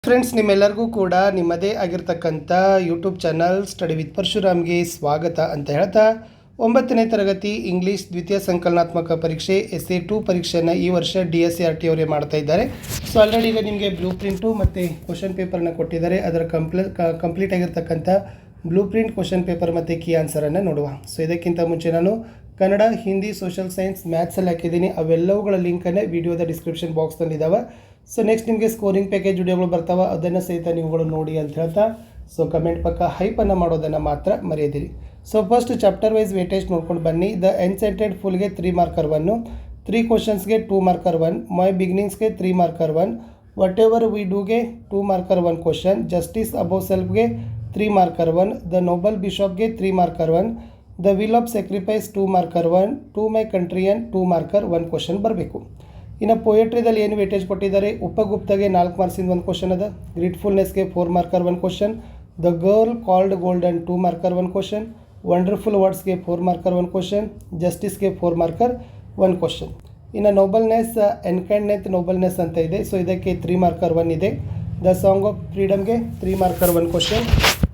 Friends, ನಿಮ್ಮೆಲ್ಲರಿಗೂ ಕೂಡ ನಿಮ್ಮದೇ ಆಗಿರ್ತಕ್ಕಂಥ ಯೂಟ್ಯೂಬ್ ಚಾನಲ್ ಸ್ಟಡಿ ವಿತ್ ಪರಶುರಾಮ್ಗೆ ಸ್ವಾಗತ ಅಂತ ಹೇಳ್ತಾ 9ನೇ ತರಗತಿ ಇಂಗ್ಲೀಷ್ ದ್ವಿತೀಯ ಸಂಕಲನಾತ್ಮಕ ಪರೀಕ್ಷೆ SA2 ಪರೀಕ್ಷೆಯನ್ನು ಈ ವರ್ಷ DSCRT ಅವರೇ ಮಾಡ್ತಾ ಇದ್ದಾರೆ. ಸೊ ಆಲ್ರೆಡಿ ಈಗ ನಿಮಗೆ ಬ್ಲೂ ಪ್ರಿಂಟು ಮತ್ತು ಕ್ವಶನ್ ಪೇಪರ್ನ ಕೊಟ್ಟಿದ್ದಾರೆ. ಅದರ ಕಂಪ್ಲೀಟ್ ಆಗಿರ್ತಕ್ಕಂಥ ಬ್ಲೂ ಪ್ರಿಂಟ್, ಕ್ವಶನ್ ಪೇಪರ್ ಮತ್ತು ಕೀ ಆನ್ಸರನ್ನು ನೋಡುವ. ಸೊ ಇದಕ್ಕಿಂತ ಮುಂಚೆ ನಾನು ಕನ್ನಡ, ಹಿಂದಿ, ಸೋಷಲ್ ಸೈನ್ಸ್, ಮ್ಯಾಥ್ಸಲ್ಲಿ ಹಾಕಿದ್ದೀನಿ. ಅವೆಲ್ಲವುಗಳ ಲಿಂಕನ್ನೇ ವಿಡಿಯೋದ ಡಿಸ್ಕ್ರಿಪ್ಷನ್ ಬಾಕ್ಸ್ನಲ್ಲಿದ್ದಾವೆ. ಸೊ ನೆಕ್ಸ್ಟ್ ನಿಮಗೆ ಸ್ಕೋರಿಂಗ್ ಪ್ಯಾಕೇಜ್ ವಿಡಿಯೋಗಳು ಬರ್ತಾವೆ, ಅದನ್ನು ಸಹಿತ ನೀವುಗಳು ನೋಡಿ ಅಂತ ಹೇಳ್ತಾ ಸೊ ಕಮೆಂಟ್ ಪಕ್ಕ ಹೈಪನ್ನು ಮಾಡೋದನ್ನು ಮಾತ್ರ ಮರೆಯದಿರಿ. So first chapter wise weightage ನೋಡ್ಕೊಂಡು ಬನ್ನಿ. ದ ಎನ್ಸೆಂಟೆಡ್ ಫುಲ್ಗೆ 3 ಮಾರ್ಕರ್ 1, 3 ಕ್ವಶನ್ಸ್ಗೆ 2 ಮಾರ್ಕರ್ 1, ಮೈ ಬಿಗಿನಿಂಗ್ಸ್ಗೆ 3 ಮಾರ್ಕರ್ 1, ವಾಟ್ ಎವರ್ ವಿ ಡೂಗೆ 2 ಮಾರ್ಕರ್ 1 ಕ್ವಶನ್, ಜಸ್ಟಿಸ್ ಅಬೌವ್ ಸೆಲ್ಫ್ಗೆ 3 ಮಾರ್ಕರ್ 1, ದ ನೋಬಲ್ ಬಿಷಪ್ಗೆ 3 marker 1, the will of sacrifice 2 marker 1, to my ಕಂಟ್ರಿಯನ್ 2 ಮಾರ್ಕರ್ 1 ಕ್ವಶನ್ ಬರಬೇಕು. ಇನ್ನು ಪೊಯೆಟ್ರಿದಲ್ಲಿ ಏನು ವೇಟೇಜ್ ಕೊಟ್ಟಿದ್ದಾರೆ, ಉಪಗುಪ್ತಗೆ 4 ಮಾರ್ಕ್ಸಿಂದ 1 ಕ್ವಶನ್ ಅದ, ಗ್ರೇಟ್ಫುಲ್ನೆಸ್ಗೆ 4 marker 1 question, the girl called golden 2 marker 1 question, wonderful ವರ್ಡ್ಸ್ಗೆ 4 ಮಾರ್ಕರ್ 1 ಕ್ವಶನ್, ಜಸ್ಟಿಸ್ಗೆ 4 ಮಾರ್ಕರ್ 1 ಕ್ವಶನ್. ಇನ್ನು ನೋಬಲ್ನೆಸ್, ಎನ್ಕೈಂಡ್ನೆಸ್ ನೋಬಲ್ನೆಸ್ ಅಂತ ಇದೆ. ಸೊ ಇದಕ್ಕೆ 3 ಮಾರ್ಕರ್ 1 ಇದೆ. ದ ಸಾಂಗ್ ಆಫ್ ಫ್ರೀಡಮ್ಗೆ 3 marker 1 question,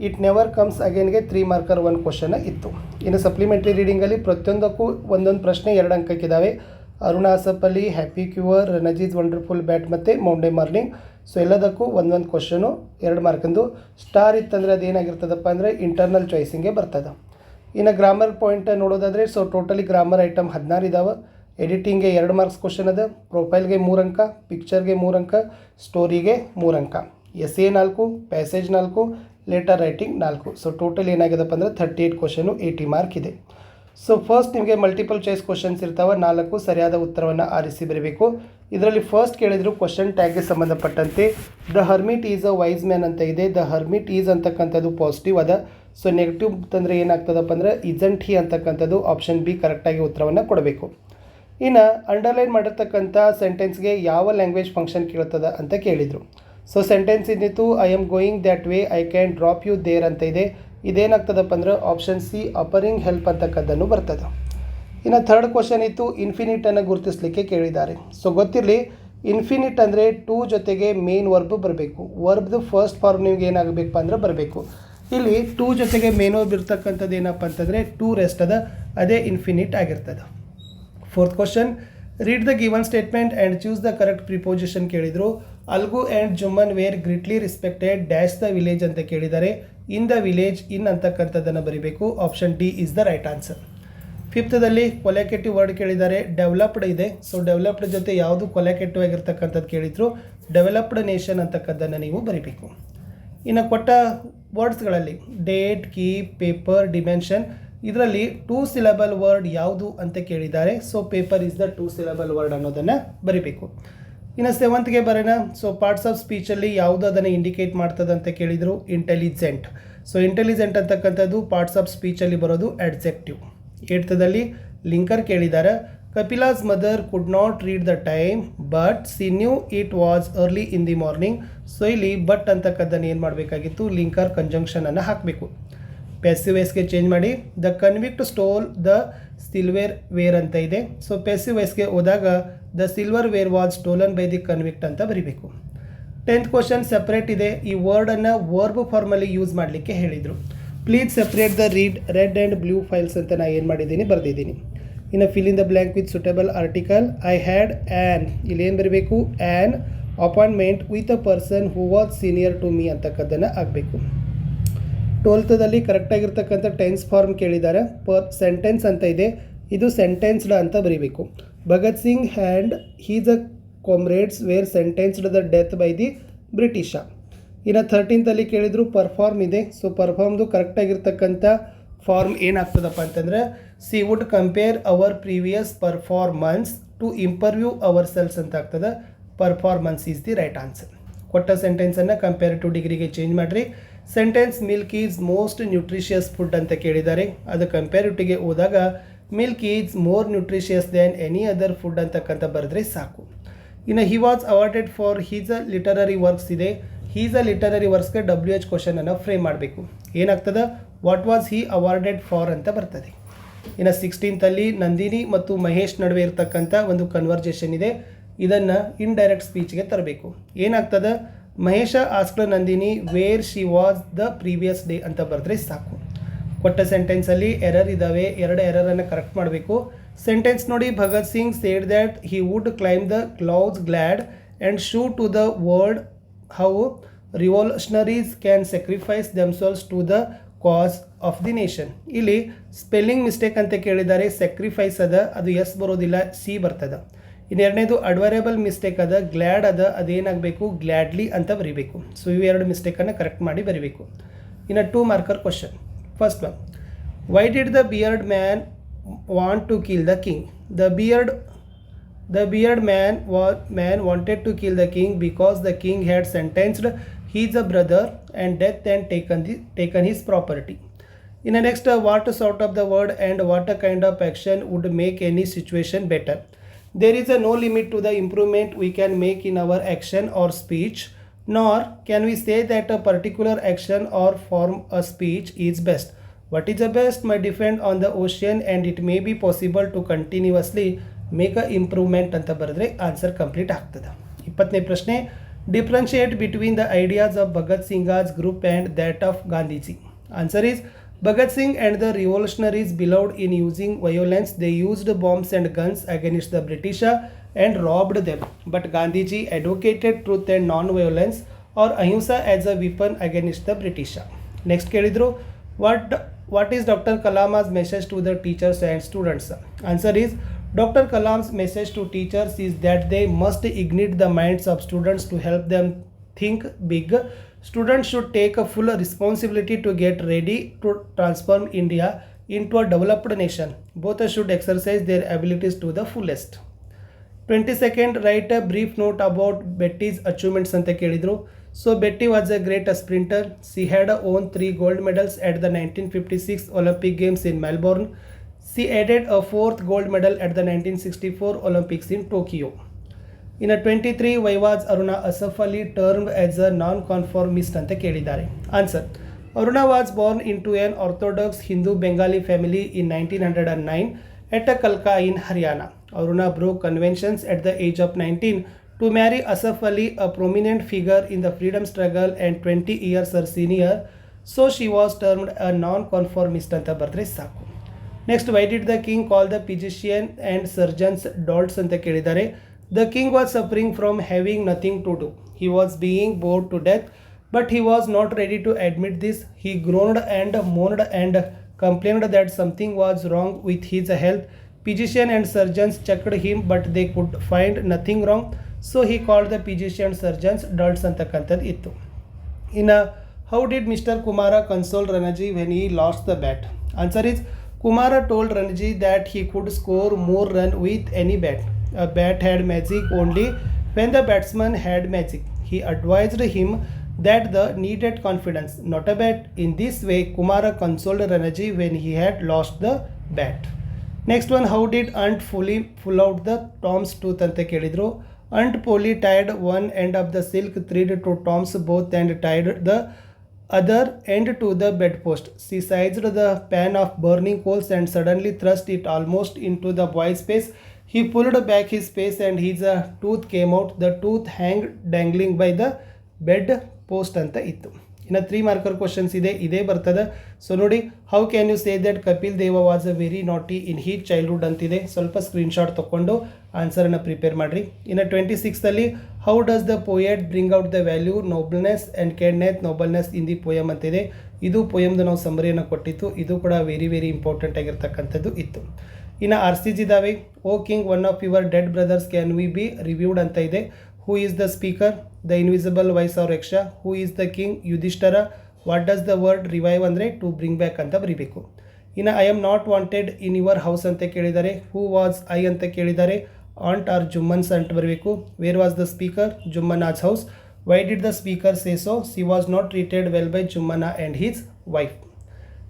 it never comes ಅಗೇನ್ಗೆ 3 ಮಾರ್ಕರ್ 1 ಕ್ವಶನ್ ಇತ್ತು. ಇನ್ನು ಸಪ್ಲಿಮೆಂಟ್ರಿ ರೀಡಿಂಗಲ್ಲಿ ಪ್ರತಿಯೊಂದಕ್ಕೂ ಒಂದೊಂದು ಪ್ರಶ್ನೆ 2 ಅಂಕಕ್ಕಿದ್ದಾವೆ. Aruna Asaf Ali, happy cure, Ranjit wonderful bat ಮತ್ತು ಮೌಂಡೇ ಮಾರ್ನಿಂಗ್. ಸೊ ಎಲ್ಲದಕ್ಕೂ ಒಂದೊಂದು ಕ್ವಶನು 2 ಮಾರ್ಕಿಂದು. ಸ್ಟಾರ್ ಇತ್ತಂದರೆ ಅದೇನಾಗಿರ್ತದಪ್ಪ ಅಂದರೆ ಇಂಟರ್ನಲ್ ಚಾಯ್ಸಿಂಗೆ ಬರ್ತದೆ. ಇನ್ನು ಗ್ರಾಮರ್ ಪಾಯಿಂಟ್ ನೋಡೋದಾದರೆ ಸೊ ಟೋಟಲಿ ಗ್ರಾಮರ್ ಐಟಮ್ 16 ಇದ್ದಾವೆ. ಎಡಿಟಿಂಗ್ಗೆ 2 ಮಾರ್ಕ್ಸ್ ಕ್ವಶನ್ ಅದ, ಪ್ರೊಫೈಲ್ಗೆ 3 ಅಂಕ, ಪಿಕ್ಚರ್ಗೆ 3 ಅಂಕ, ಸ್ಟೋರಿಗೆ 3 ಅಂಕ, SA 4, passage 4, letter writing 4. So total ಏನಾಗಿದೆಪ್ಪ ಅಂದರೆ 38 ಕ್ವಶನು 80 ಮಾರ್ಕ್ ಇದೆ. ಸೊ ಫಸ್ಟ್ ನಿಮಗೆ ಮಲ್ಟಿಪಲ್ ಚಾಯ್ಸ್ ಕ್ವಶನ್ಸ್ ಇರ್ತಾವೆ. 4 ಸರಿಯಾದ ಉತ್ತರವನ್ನು ಆರಿಸಿ ಬರಬೇಕು. ಇದರಲ್ಲಿ ಫಸ್ಟ್ ಕೇಳಿದ್ರು ಕ್ವಶನ್ ಟ್ಯಾಗ್ಗೆ ಸಂಬಂಧಪಟ್ಟಂತೆ the hermit is a wise man ಅಂತ ಇದೆ. ದ ಹರ್ಮಿಟ್ ಈಸ್ ಅಂತಕ್ಕಂಥದ್ದು ಪಾಸಿಟಿವ್ ಅದ. ಸೊ ನೆಗೆಟಿವ್ ತಂದರೆ ಏನಾಗ್ತದಪ್ಪ ಅಂದರೆ ಇಸಂಟ್ ಹಿ ಅಂತಕ್ಕಂಥದ್ದು ಆಪ್ಷನ್ ಬಿ ಕರೆಕ್ಟಾಗಿ ಉತ್ತರವನ್ನು ಕೊಡಬೇಕು. ಇನ್ನು ಅಂಡರ್ಲೈನ್ ಮಾಡಿರ್ತಕ್ಕಂಥ ಸೆಂಟೆನ್ಸ್ಗೆ ಯಾವ ಲ್ಯಾಂಗ್ವೇಜ್ ಫಂಕ್ಷನ್ ಕೇಳ್ತದ ಅಂತ ಕೇಳಿದರು. ಸೊ ಸೆಂಟೆನ್ಸ್ ಇದ್ದಿತ್ತು I am going that way, I can drop you there ಅಂತ ಇದೆ. ಇದೇನಾಗ್ತದಪ್ಪ ಅಂದರೆ ಆಪ್ಷನ್ ಸಿ ಅಪರಿಂಗ್ ಹೆಲ್ಪ್ ಅಂತಕ್ಕದ್ದನ್ನು ಬರ್ತದೆ. ಇನ್ನು ಥರ್ಡ್ ಕ್ವಶನ್ ಇತ್ತು ಇನ್ಫಿನಿಟನ್ನು ಗುರುತಿಸಲಿಕ್ಕೆ ಕೇಳಿದ್ದಾರೆ. ಸೊ ಗೊತ್ತಿರಲಿ, ಇನ್ಫಿನಿಟ್ ಅಂದರೆ ಟು ಜೊತೆಗೆ ಮೇನ್ ವರ್ಬ್ ಬರಬೇಕು. ವರ್ಬ್ದು ಫಸ್ಟ್ ಫಾರ್ಮ್ ನಿಮ್ಗೆ ಏನಾಗಬೇಕಪ್ಪ ಅಂದರೆ ಬರಬೇಕು. ಇಲ್ಲಿ ಟು ಜೊತೆಗೆ ಮೇನ್ ವರ್ಬ್ ಇರ್ತಕ್ಕಂಥದ್ದು ಏನಪ್ಪ ಅಂತಂದರೆ ಟು ರೆಸ್ಟ್ ಅದ, ಅದೇ ಇನ್ಫಿನಿಟ್ ಆಗಿರ್ತದೆ. Fourth question read the given statement and choose the correct preposition ಕೇಳಿದರು. Algu and Jumman were greatly respected dash the village ಅಂತ ಕೇಳಿದ್ದಾರೆ. ಇನ್ ದ ವಿಲೇಜ್ ಇನ್ ಅಂತಕ್ಕಂಥದ್ದನ್ನು ಬರೀಬೇಕು. Option D is the right answer. ಫಿಫ್ತದಲ್ಲಿ collective word ಕೇಳಿದ್ದಾರೆ. Developed ಇದೆ. So developed ಜೊತೆ ಯಾವುದು ಕೊಲೆಕೆಟಿವ್ ಆಗಿರ್ತಕ್ಕಂಥದ್ದು ಕೇಳಿದ್ರು, ಡೆವಲಪ್ಡ್ ನೇಷನ್ ಅಂತಕ್ಕದ್ದನ್ನು ನೀವು ಬರೀಬೇಕು. ಇನ್ನು ಕೊಟ್ಟ ವರ್ಡ್ಸ್ಗಳಲ್ಲಿ ಡೇಟ್, ಕೀಪ್, ಪೇಪರ್, ಡಿಮೆನ್ಷನ್, ಇದರಲ್ಲಿ 2 ಸಿಲಬಲ್ ವರ್ಡ್ ಯಾವುದು ಅಂತ ಕೇಳಿದ್ದಾರೆ. So paper is the 2 syllable word ಅನ್ನೋದನ್ನು ಬರೀಬೇಕು. ಇನ್ನು 7th ಬರೋಣ. ಸೊ ಪಾರ್ಟ್ಸ್ ಆಫ್ ಸ್ಪೀಚಲ್ಲಿ ಯಾವುದು ಅದನ್ನು ಇಂಡಿಕೇಟ್ ಮಾಡ್ತದೆ ಅಂತ ಕೇಳಿದರು, ಇಂಟೆಲಿಜೆಂಟ್. ಸೊ ಇಂಟೆಲಿಜೆಂಟ್ ಅಂತಕ್ಕಂಥದ್ದು ಪಾರ್ಟ್ಸ್ ಆಫ್ ಸ್ಪೀಚಲ್ಲಿ ಬರೋದು ಅಡ್ಜೆಕ್ಟಿವ್. 8th ಲಿಂಕರ್ ಕೇಳಿದ್ದಾರೆ. Kapila's mother could not read the time but she knew it was early in the morning. So ಇಲ್ಲಿ ಬಟ್ ಅಂತಕ್ಕದ್ದನ್ನು ಏನು ಮಾಡಬೇಕಾಗಿತ್ತು, ಲಿಂಕರ್ ಕಂಜಂಕ್ಷನನ್ನು ಹಾಕಬೇಕು. ಪ್ಯಾಸಿವ್ ವಾಯ್ಸ್ಗೆ ಚೇಂಜ್ ಮಾಡಿ the convict stole the silverware ಅಂತ ಇದೆ. ಸೊ ಪ್ಯಾಸಿವ್ ವಾಯ್ಸ್ಗೆ ಹೋದಾಗ the silverware was stolen by the convict ಅಂತ ಬರೀಬೇಕು. 10th ಕ್ವಶನ್ ಸಪ್ರೇಟ್ ಇದೆ. ಈ ವರ್ಡನ್ನು ವರ್ಬ್ ಫಾರ್ಮಲ್ಲಿ ಯೂಸ್ ಮಾಡಲಿಕ್ಕೆ ಹೇಳಿದರು. Please separate the red and blue files ಅಂತ ನಾನು ಏನು ಮಾಡಿದ್ದೀನಿ ಬರೆದಿದ್ದೀನಿ. ಇನ್ನು fill in the blank with suitable article. I had an, ಇಲ್ಲಿ ಏನು ಬರೀಬೇಕು, an appointment with a person who was senior to me ಅಂತಕ್ಕದ್ದನ್ನು ಆಗಬೇಕು. 12th ಕರೆಕ್ಟಾಗಿರ್ತಕ್ಕಂಥ ಟೆನ್ಸ್ ಫಾರ್ಮ್ ಕೇಳಿದ್ದಾರೆ. ಪರ್ ಸೆಂಟೆನ್ಸ್ ಅಂತ ಇದೆ, ಇದು ಸೆಂಟೆನ್ಸ್ಡ್ ಅಂತ ಬರೀಬೇಕು. Bhagat Singh and his a comrades were sentenced the death by the British. ಇನ್ನು 13th ಕೇಳಿದ್ರು ಪರ್ಫಾರ್ಮ್ ಇದೆ. ಸೊ ಪರ್ಫಾರ್ಮ್ದು ಕರೆಕ್ಟಾಗಿರ್ತಕ್ಕಂಥ ಫಾರ್ಮ್ ಏನಾಗ್ತದಪ್ಪ ಅಂತಂದರೆ she would compare our previous performance to improve our sales ಅಂತ ಆಗ್ತದೆ. Performance is the right answer. ಕೊಟ್ಟ ಸೆಂಟೆನ್ಸನ್ನು ಕಂಪೇರಿಟಿವ್ ಡಿಗ್ರಿಗೆ ಚೇಂಜ್ ಮಾಡಿರಿ. Sentence milk is most nutritious food ಅಂತ ಕೇಳಿದ್ದಾರೆ. ಅದು ಕಂಪೇರಿಟಿವ್ಗೆ ಹೋದಾಗ milk is more nutritious than any other food ಅಂತಕ್ಕಂಥ ಬರೆದ್ರೆ ಸಾಕು. ಇನ್ನು he was awarded for his a literary works ಇದೆ. ಹೀಸ್ ಅ ಲಿಟರರಿ ವರ್ಕ್ಸ್ಗೆ WH ಕ್ವಶನನ್ನು ಫ್ರೇಮ್ ಮಾಡಬೇಕು. ಏನಾಗ್ತದೆ, what was he awarded for ಅಂತ ಬರ್ತದೆ. ಇನ್ನು 16th ನಂದಿನಿ ಮತ್ತು ಮಹೇಶ್ ನಡುವೆ ಇರತಕ್ಕಂಥ ಒಂದು ಕನ್ವರ್ಜೇಷನ್ ಇದೆ. ಇದನ್ನು ಇಂಡೈರೆಕ್ಟ್ ಸ್ಪೀಚ್ಗೆ ತರಬೇಕು. ಏನಾಗ್ತದೆ, Mahesh asked Nandini where she was the previous day ಅಂತ ಬರೆದ್ರೆ ಸಾಕು. ಕೊಟ್ಟ ಸೆಂಟೆನ್ಸಲ್ಲಿ ಎರರ್ ಇದ್ದಾವೆ, ಎರಡು ಎರರನ್ನು ಕರೆಕ್ಟ್ ಮಾಡಬೇಕು. ಸೆಂಟೆನ್ಸ್ ನೋಡಿ, Bhagat Singh said that he would climb the clouds glad and shout to the world how revolutionaries can sacrifice themselves to the cause of the nation. ಇಲ್ಲಿ spelling mistake ಅಂತ ಕೇಳಿದ್ದಾರೆ, ಸ್ಯಾಕ್ರಿಫೈಸ್ ಅದ, ಅದು ಎಸ್ ಬರೋದಿಲ್ಲ, ಸಿ ಬರ್ತದೆ. ಇನ್ನೆರಡನೇದು ಅಡ್ವರೇಬಲ್ mistake ಅದ, glad ಅದ, ಅದೇನಾಗಬೇಕು gladly ಅಂತ ಬರೀಬೇಕು. ಸೊ ಇವೆರಡು ಮಿಸ್ಟೇಕನ್ನು ಕರೆಕ್ಟ್ ಮಾಡಿ ಬರೀಬೇಕು. ಇನ್ನು 2 marker question. First one, why did the beard man want to kill the king? The beard man wanted to kill the king because the king had sentenced his brother and death and taken his property. In the next, what sort of the word and what kind of action would make any situation better? There is no limit to the improvement we can make in our action or speech, nor can we say that a particular action or form of speech is best. What is the best may depend on the ocean and it may be possible to continuously make a improvement ಅಂತ ಬರೆದ್ರೆ answer complete ಆಗ್ತದೆ. 20ನೇ ಪ್ರಶ್ನೆ, differentiate between the ideas of Bhagat Singh's group and that of Gandhiji. Answer is, Bhagat Singh and the revolutionaries believed in using violence. They used bombs and guns against the British and robbed them. But Gandhiji advocated truth and non-violence or ahimsa as a weapon against the British. Next ಕೇಳಿದ್ರು, what is Dr. Kalam's message to the teachers and students? Answer is, Dr. Kalam's message to teachers is that they must ignite the minds of students to help them think big. Students should take a full responsibility to get ready to transform India into a developed nation. Both should exercise their abilities to the fullest. 22nd, write a brief note about Betty's achievements ಅಂತ ಕೇಳಿದ್ರು. So Betty was a great sprinter. She had won 3 gold medals at the 1956 Olympic Games in Melbourne. She added a 4th gold medal at the 1964 Olympics in Tokyo. In 23, why was Aruna Asaf Ali termed as a non-conformist ಅಂತ ಕೇಳಿದ್ದಾರೆ. Answer, Aruna was born into an orthodox Hindu Bengali family in 1909 at Kalka in Haryana. Aruna broke conventions at the age of 19 to marry Asaf Ali, a prominent figure in the freedom struggle and 20 years her senior, so she was termed a non-conformist ಅಂತ ಬರೆದ್ರೆ ಸಾಕು. Next, why did the king call the physician and surgeons dolts ಅಂತ ಕೇಳಿದ್ದಾರೆ. The king was suffering from having nothing to do. He was being bored to death, but he was not ready to admit this. He groaned and moaned and complained that something was wrong with his health. Physician and surgeons checked him but they could find nothing wrong, so he called the physician surgeons ಡಾಲ್ಟ್ಸ್ ಅಂತಕ್ಕಂಥದ್ದು ಇತ್ತು. ಇನ್ನು, how did Mister Kumara console Ranji when he lost the bat? Answer is, Kumara told Ranji that he could score more run with any bat. A bat had magic only when the batsman had magic. He advised him that the needed confidence, not a bat. In this way, Kumara consoled Ranji when he had lost the bat. Next one, how did Aunt Polly pull out the Tom's tooth ಅಂತ ಕೇಳಿದ್ರು. Aunt Polly tied one end of the silk thread to Tom's both and tied the other end to the bedpost. She seized the pan of burning coals and suddenly thrust it almost into the boy's face. He pulled back his face and his tooth came out. The tooth hanged dangling by the bed post ಅಂತ ಇತ್ತು. ಇನ್ನು 3 marker questions ಇದೆ, ಇದೇ ಬರ್ತದೆ. So ನೋಡಿ, how can you say that Kapil Dev was a very ನಾಟಿ ಇನ್ ಹೀ childhood ಅಂತಿದೆ. ಸ್ವಲ್ಪ ಸ್ಕ್ರೀನ್ಶಾಟ್ ತೊಗೊಂಡು ಆನ್ಸರನ್ನು ಪ್ರಿಪೇರ್ ಮಾಡಿರಿ. ಇನ್ನು 26ರಲ್ಲಿ how does the poet bring out the value nobleness and careness nobleness in the poem ಅಂತಿದೆ. ಇದು ಪೋಯಮ್ದು ನಾವು ಸಮರಿಯನ್ನು ಕೊಟ್ಟಿತ್ತು. ಇದು ಕೂಡ ವೆರಿ ಇಂಪಾರ್ಟೆಂಟ್ ಆಗಿರ್ತಕ್ಕಂಥದ್ದು ಇತ್ತು. ಇನ್ನು RCG ಇದಾವೆ. O king, one of your dead brothers can we be revived ಅಂತ ಇದೆ. Who is the speaker? The invisible voice or Yaksha. Who is the king? Yudhishthira. What does the word revive ಅಂದರೆ to bring back ಅಂತ ಬರೀಬೇಕು. ಇನ್ನು I am not wanted in your house ಅಂತ ಕೇಳಿದ್ದಾರೆ. Who was I ಅಂತ ಕೇಳಿದ್ದಾರೆ. ಆಂಟ್ ಆರ್ ಜುಮ್ಮನ್ಸ್ ಅಂತ ಬರಬೇಕು. Where was the speaker? Jumman's house. Why did the speaker say so? She was not treated well by Jumman and his wife.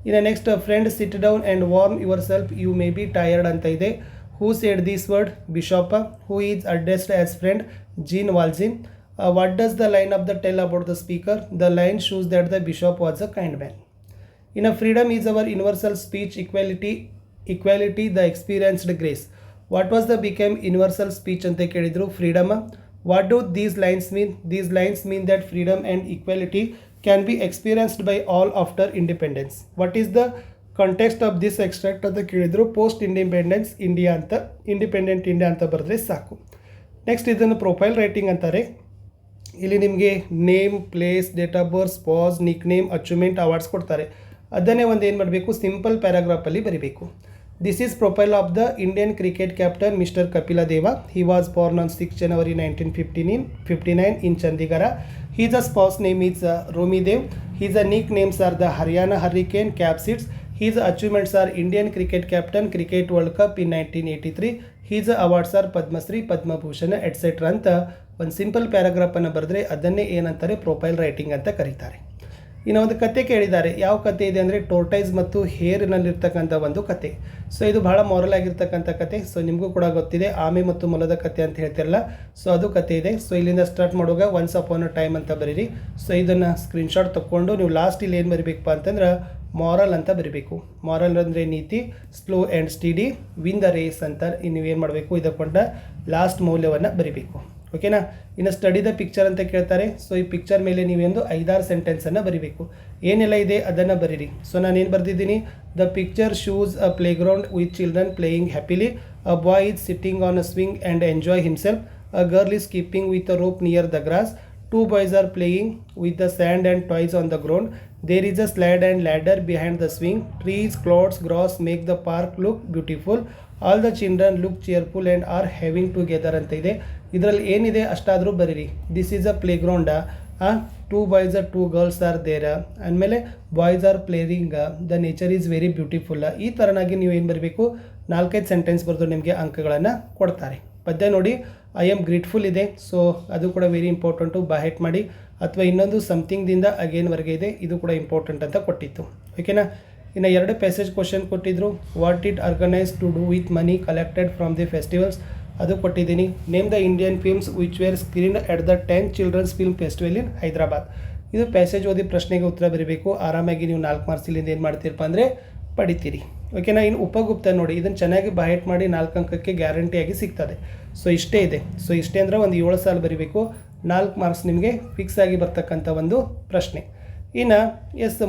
ಇನ್ನು next, friend sit down and warm yourself, you may be tired ಅಂತ ಇದೆ. Who said this word? Bishop. Who is addressed as friend? Jean Valjean. What does the line of the tell about the speaker? The line shows that the bishop was a kind man. In a freedom is our universal speech, equality the experienced grace. What was the became universal speech ante kelidru? Freedom. What do these lines mean? These lines mean that freedom and equality can be experienced by all after independence. What is the context of this extract ಅಂತ ಕೇಳಿದ್ರು, post independence India ಅಂತ, independent India ಅಂತ ಬರೆದ್ರೆ ಸಾಕು. Next ಇದನ್ನು profile writing ಅಂತಾರೆ. ಇಲ್ಲಿ ನಿಮಗೆ name, place, date of birth, spouse, nickname, achievement, awards ಕೊಡ್ತಾರೆ. ಅದನ್ನೇ ಒಂದು ಏನು ಮಾಡಬೇಕು, ಸಿಂಪಲ್ ಪ್ಯಾರಾಗ್ರಾಫಲ್ಲಿ ಬರೀಬೇಕು. This is profile of the Indian cricket captain mister Kapil Dev. He was born on 6 January 1959 in Chandigarh. His spouse name is Romi Dev. His nicknames are the Haryana Hurricane, Capsids. His achievements are Indian cricket captain, Cricket World Cup in 1983. His awards are Padmasri, Padma Bhushan, etc. ಅಂತ ಒಂದು simple ಪ್ಯಾರಾಗ್ರಾಫನ್ನು ಬರೆದ್ರೆ ಅದನ್ನೇ ಏನಂತಾರೆ, profile writing ಅಂತ ಕರೀತಾರೆ. ಇನ್ನು ಒಂದು ಕತೆ ಕೇಳಿದ್ದಾರೆ. ಯಾವ ಕತೆ ಇದೆ ಅಂದರೆ ಟೋರ್ಟೈಸ್ ಮತ್ತು ಹೇರ್ನಲ್ಲಿರ್ತಕ್ಕಂಥ ಒಂದು ಕತೆ. ಸೊ ಇದು ಬಹಳ ಮಾರಲ್ ಆಗಿರ್ತಕ್ಕಂಥ ಕತೆ. ಸೊ ನಿಮಗೂ ಕೂಡ ಗೊತ್ತಿದೆ, ಆಮೆ ಮತ್ತು ಮೊಲದ ಕತೆ ಅಂತ ಹೇಳ್ತಿರಲ್ಲ, ಸೊ ಅದು ಕತೆ ಇದೆ. ಸೊ ಇಲ್ಲಿಂದ ಸ್ಟಾರ್ಟ್ ಮಾಡುವಾಗ ಒನ್ಸ್ ಅಪಾನ್ ಅ ಟೈಮ್ ಅಂತ ಬರೀರಿ. ಸೊ ಇದನ್ನು ಸ್ಕ್ರೀನ್ಶಾಟ್ ತೊಗೊಂಡು ನೀವು ಲಾಸ್ಟ್ ಇಲ್ಲಿ ಏನು ಬರೀಬೇಕಪ್ಪ ಅಂತಂದ್ರೆ ಮಾರಲ್ ಅಂತ ಬರೀಬೇಕು. ಮಾರಲ್ ಅಂದರೆ ನೀತಿ, slow and steady, win the race ಅಂತ ನೀವೇನು ಮಾಡಬೇಕು, ಇದಕ್ಕೊಂಡ ಲಾಸ್ಟ್ ಮೌಲ್ಯವನ್ನು ಬರೀಬೇಕು. ಓಕೆನಾ. ಇನ್ನು ಸ್ಟಡಿ ದ ಪಿಕ್ಚರ್ ಅಂತ ಕೇಳ್ತಾರೆ. ಸೊ ಈ ಪಿಕ್ಚರ್ ಮೇಲೆ ನೀವೊಂದು 5-6 ಸೆಂಟೆನ್ಸನ್ನು ಬರೀಬೇಕು. ಏನೆಲ್ಲ ಇದೆ ಅದನ್ನು ಬರೀರಿ. ಸೊ ನಾನೇನು ಬರೆದಿದ್ದೀನಿ, the picture shows a playground with children playing happily, a boy is sitting on a swing and enjoy himself, a girl is keeping with a rope near the grass, 2 boys are playing with the sand and toys on the ground, there is a slide and ladder behind the swing, trees, clouds, grass make the park look beautiful, all the children look cheerful and are having together ಅಂತ ಇದೆ. ಇದರಲ್ಲಿ ಏನಿದೆ ಅಷ್ಟಾದರೂ ಬರೀರಿ. This is a playground, 2 boys 2 girls are there, ಆಮೇಲೆ boys are playing, the nature is very beautiful. ಈ ಥರನಾಗಿ ನೀವು ಏನು ಬರಬೇಕು, 4-5 ಸೆಂಟೆನ್ಸ್ ಬರೆದು ನಿಮಗೆ ಅಂಕಗಳನ್ನು ಕೊಡ್ತಾರೆ. ಪದ್ಯ ನೋಡಿ, ಐ ಆಮ್ ಗ್ರೇಟ್ಫುಲ್ ಇದೆ. ಸೊ ಅದು ಕೂಡ ವೆರಿ ಇಂಪಾರ್ಟೆಂಟು, ಬಾಹೆಟ್ ಮಾಡಿ. ಅಥವಾ ಇನ್ನೊಂದು ಸಮಥಿಂಗ್ದಿಂದ ಅಗೇನ್ವರೆಗೆ ಇದೆ, ಇದು ಕೂಡ ಇಂಪಾರ್ಟೆಂಟ್ ಅಂತ ಕೊಟ್ಟಿತ್ತು. ಓಕೆನಾ. ಇನ್ನು 2 ಪ್ಯಾಸೇಜ್ ಕ್ವಶನ್ ಕೊಟ್ಟಿದ್ರು. What it organise to do with money collected from the festivals, ಅದು ಕೊಟ್ಟಿದ್ದೀನಿ. Name the Indian films which were screened at the 10th children's film festival in Hyderabad. ಇದು ಪ್ಯಾಸೇಜ್ ಓದಿ ಪ್ರಶ್ನೆಗೆ ಉತ್ತರ ಬರೀಬೇಕು. ಆರಾಮಾಗಿ ನೀವು 4 ಮಾರ್ಕ್ಸ್ ಇಲ್ಲಿಂದ ಏನು ಮಾಡ್ತೀರಪ್ಪ ಅಂದರೆ ಪಡಿತೀರಿ. ಓಕೆನಾ. ಇನ್ನು ಉಪಗುಪ್ತ ನೋಡಿ, ಇದನ್ನು ಚೆನ್ನಾಗಿ ಬಾಹೆಟ್ ಮಾಡಿ 4 ಅಂಕಕ್ಕೆ ಗ್ಯಾರಂಟಿಯಾಗಿ ಸಿಗ್ತದೆ. ಸೊ ಇಷ್ಟೇ ಇದೆ. ಸೊ ಇಷ್ಟೇ ಅಂದರೆ ಒಂದು 7 ಸಾಲು ಬರೀಬೇಕು. 4 ಮಾರ್ಕ್ಸ್ ನಿಮಗೆ ಫಿಕ್ಸ್ ಆಗಿ ಬರ್ತಕ್ಕಂಥ ಒಂದು ಪ್ರಶ್ನೆ. ಇನ್ನು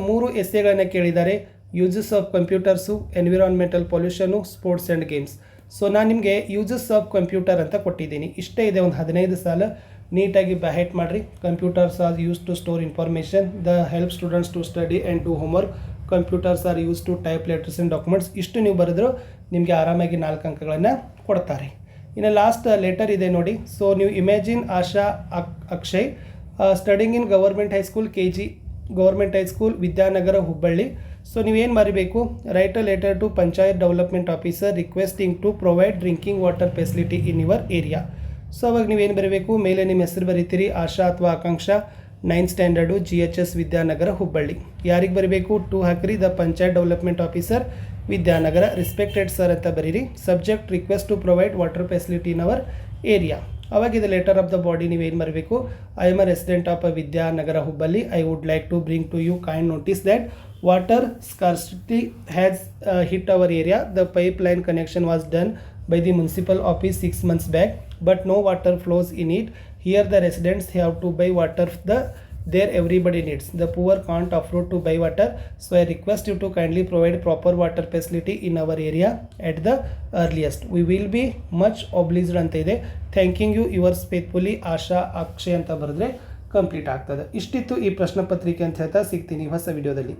3 ಎಸ್ಸೆಗಳನ್ನು ಕೇಳಿದ್ದಾರೆ. Uses of computers, environmental pollution, sports and games. So ನಾನು ನಿಮಗೆ ಯೂಸಸ್ ಆಫ್ ಕಂಪ್ಯೂಟರ್ ಅಂತ ಕೊಟ್ಟಿದ್ದೀನಿ. ಇಷ್ಟೇ ಇದೆ, ಒಂದು 15 ಸಾಲು ನೀಟಾಗಿ ಬಾಹೆಟ್ ಮಾಡಿರಿ. Computers are use to store information, the help students to study and to homework, computers are use to type letters and documents. ಇಷ್ಟು ನೀವು ಬರೆದ್ರು ನಿಮಗೆ ಆರಾಮಾಗಿ 4 ಅಂಕಗಳನ್ನು ಕೊಡ್ತಾರೆ. ಇನ್ನು ಲಾಸ್ಟ್ ಲೆಟರ್ ಇದೆ ನೋಡಿ. ಸೊ ನೀವು imagine Asha Akshay studying in government high school KG government high school Vidyanagar Hubballi. So ನೀವೇನು ಬರೀಬೇಕು, write a letter to panchayat development officer requesting to provide drinking water facility in your area. So ಅವಾಗ ನೀವೇನು ಬರೀಬೇಕು, ಮೇಲೆ ನಿಮ್ಮ ಹೆಸರು ಬರೀತೀರಿ, ಆಶಾ ಅಥವಾ Akanksha, 9th standard, GHS Vidyanagar Hubballi. ಯಾರಿಗೆ ಬರೀಬೇಕು, ಟು ಹಾಕ್ರಿ, the panchayat development officer Vidyanagar, respected sir ಅಂತ ಬರೀರಿ. Subject request to provide water facility in our area. ಅವಾಗ ಇದು ಲೆಟರ್ ಆಫ್ ದ ಬಾಡಿ ನೀವೇನು ಬರಬೇಕು, I am a resident of Vidyanagar Hubballi, I would like to bring to you kind notice that water scarcity has hit our area, the pipeline connection was done by the municipal office 6 months back, but no water flows in it. Here the residents have to buy water there everybody needs. The poor can't afford to buy water, so I request you to kindly provide proper water facility in our area at the earliest. We will be much obliged ಅಂತ ಇದೆ. Thanking you yours faithfully ಆಶಾ ಅಕ್ಷಯ್ ಅಂತ ಬರೆದ್ರೆ complete ಆಗ್ತದೆ. ಇಷ್ಟಿತ್ತು ಈ ಪ್ರಶ್ನೆ ಪತ್ರಿಕೆ ಅಂತ ಹೇಳ್ತಾ ಸಿಗ್ತೀನಿ ಹೊಸ ವಿಡಿಯೋದಲ್ಲಿ.